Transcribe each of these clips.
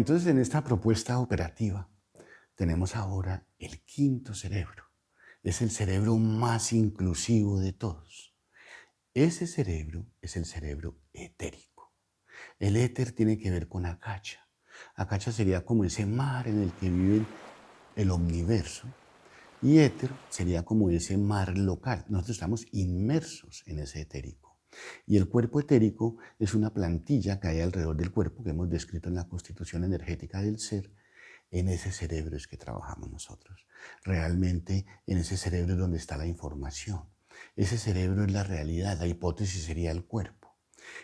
Entonces, en esta propuesta operativa, tenemos ahora el quinto cerebro. Es el cerebro más inclusivo de todos. Ese cerebro es el cerebro etérico. El éter tiene que ver con Akacha. Akacha sería como ese mar en el que vive el omniverso. Y éter sería como ese mar local. Nosotros estamos inmersos en ese etérico. Y el cuerpo etérico es una plantilla que hay alrededor del cuerpo que hemos descrito en la constitución energética del ser. En ese cerebro es que trabajamos nosotros. Realmente en ese cerebro es donde está la información. Ese cerebro es la realidad, la hipótesis sería el cuerpo.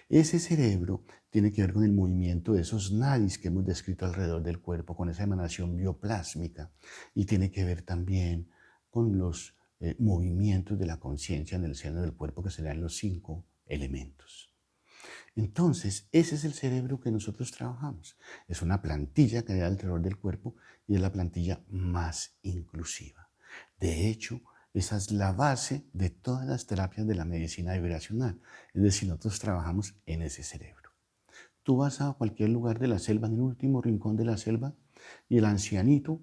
Ese cerebro tiene que ver con el movimiento de esos nadis que hemos descrito alrededor del cuerpo, con esa emanación bioplásmica, y tiene que ver también con los movimientos de la conciencia en el seno del cuerpo, que serán los 5 elementos. Entonces, ese es el cerebro que nosotros trabajamos. Es una plantilla que hay alrededor del cuerpo y es la plantilla más inclusiva. De hecho, esa es la base de todas las terapias de la medicina vibracional. Es decir, nosotros trabajamos en ese cerebro. Tú vas a cualquier lugar de la selva, en el último rincón de la selva, y el ancianito,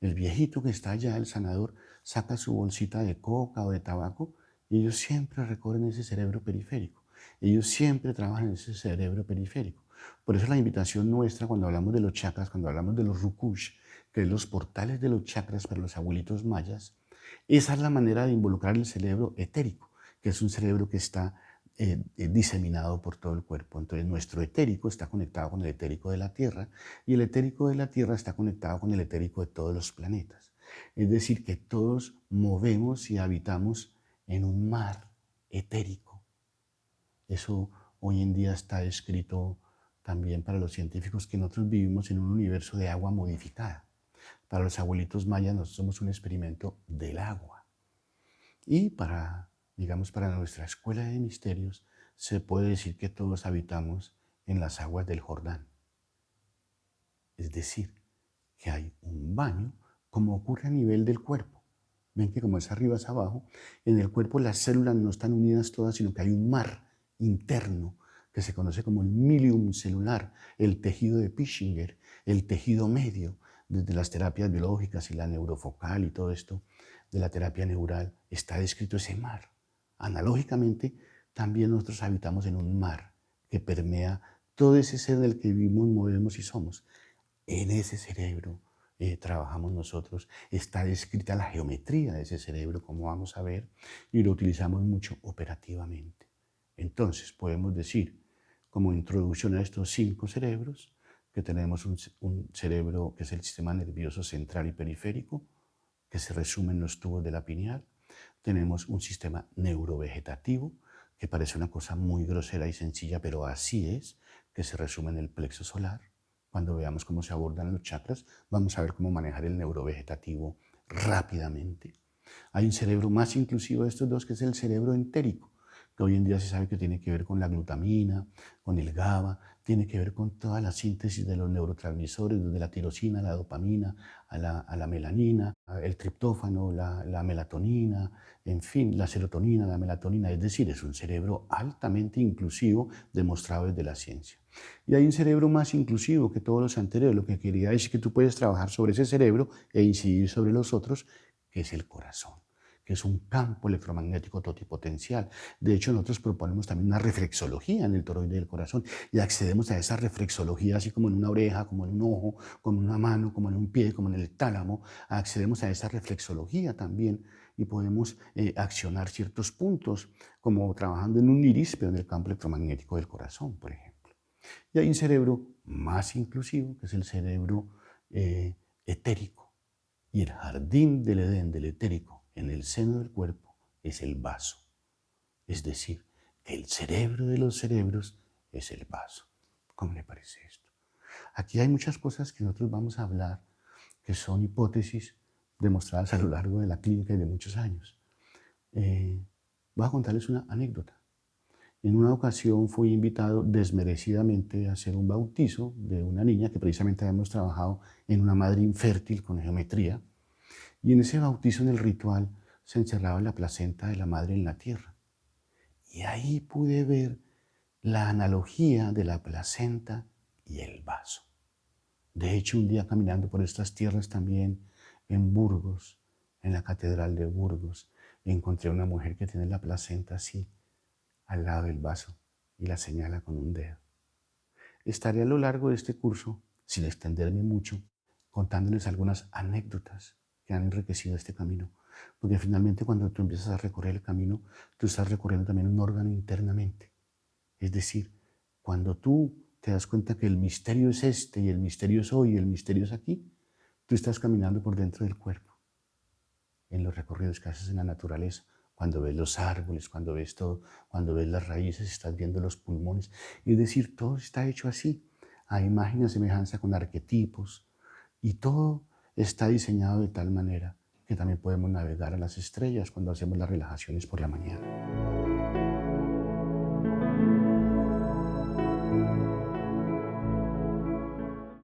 el viejito que está allá, el sanador, saca su bolsita de coca o de tabaco y ellos siempre recorren ese cerebro periférico. Ellos siempre trabajan en ese cerebro periférico. Por eso la invitación nuestra cuando hablamos de los chakras, cuando hablamos de los rukush, que es los portales de los chakras para los abuelitos mayas, esa es la manera de involucrar el cerebro etérico, que es un cerebro que está diseminado por todo el cuerpo. Entonces nuestro etérico está conectado con el etérico de la Tierra y el etérico de la Tierra está conectado con el etérico de todos los planetas. Es decir, que todos movemos y habitamos en un mar etérico. Eso hoy en día está escrito también para los científicos, que nosotros vivimos en un universo de agua modificada. Para los abuelitos mayas nosotros somos un experimento del agua. Y digamos, para nuestra escuela de misterios, se puede decir que todos habitamos en las aguas del Jordán. Es decir, que hay un baño, como ocurre a nivel del cuerpo. Ven que como es arriba es abajo, en el cuerpo las células no están unidas todas, sino que hay un mar interno que se conoce como el milium celular, el tejido de Pischinger, el tejido medio, desde las terapias biológicas y la neurofocal y todo esto, de la terapia neural, está descrito ese mar. Analógicamente, también nosotros habitamos en un mar que permea todo ese ser del que vivimos, movemos y somos. En ese cerebro trabajamos nosotros. Está descrita la geometría de ese cerebro, como vamos a ver, y lo utilizamos mucho operativamente. Entonces, podemos decir, como introducción a estos 5 cerebros, que tenemos un cerebro que es el sistema nervioso central y periférico, que se resume en los tubos de la pineal. Tenemos un sistema neurovegetativo, que parece una cosa muy grosera y sencilla, pero así es, que se resume en el plexo solar. Cuando veamos cómo se abordan los chakras, vamos a ver cómo manejar el neurovegetativo rápidamente. Hay un cerebro más inclusivo de estos dos, que es el cerebro entérico, que hoy en día se sabe que tiene que ver con la glutamina, con el GABA, tiene que ver con toda la síntesis de los neurotransmisores, desde la tirosina, la dopamina, a la melanina, el triptófano, la melatonina, en fin, la serotonina, la melatonina. Es decir, es un cerebro altamente inclusivo, demostrado desde la ciencia. Y hay un cerebro más inclusivo que todos los anteriores. Lo que quería decir que tú puedes trabajar sobre ese cerebro e incidir sobre los otros, que es el corazón, que es un campo electromagnético totipotencial. De hecho, nosotros proponemos también una reflexología en el toroide del corazón y accedemos a esa reflexología así como en una oreja, como en un ojo, como en una mano, como en un pie, como en el tálamo. Accedemos a esa reflexología también y podemos accionar ciertos puntos, como trabajando en un iris, pero en el campo electromagnético del corazón, por ejemplo. Y hay un cerebro más inclusivo, que es el cerebro etérico. Y el jardín del Edén del etérico en el seno del cuerpo es el vaso. Es decir, que el cerebro de los cerebros es el vaso. ¿Cómo le parece esto? Aquí hay muchas cosas que nosotros vamos a hablar que son hipótesis demostradas a lo largo de la clínica y de muchos años. Voy a contarles una anécdota. En una ocasión fui invitado desmerecidamente a hacer un bautizo de una niña que precisamente habíamos trabajado en una madre infértil con geometría. Y en ese bautizo, en el ritual, se encerraba la placenta de la madre en la tierra. Y ahí pude ver la analogía de la placenta y el vaso. De hecho, un día caminando por estas tierras también en Burgos, en la Catedral de Burgos, encontré una mujer que tiene la placenta así, al lado del vaso, y la señala con un dedo. Estaré a lo largo de este curso, sin extenderme mucho, contándoles algunas anécdotas que han enriquecido este camino. Porque finalmente cuando tú empiezas a recorrer el camino, tú estás recorriendo también un órgano internamente. Es decir, cuando tú te das cuenta que el misterio es este y el misterio es hoy y el misterio es aquí, tú estás caminando por dentro del cuerpo, en los recorridos que haces en la naturaleza. Cuando ves los árboles, cuando ves todo, cuando ves las raíces, estás viendo los pulmones. Es decir, todo está hecho así, a imagen y semejanza con arquetipos. Y todo está diseñado de tal manera que también podemos navegar a las estrellas cuando hacemos las relajaciones por la mañana.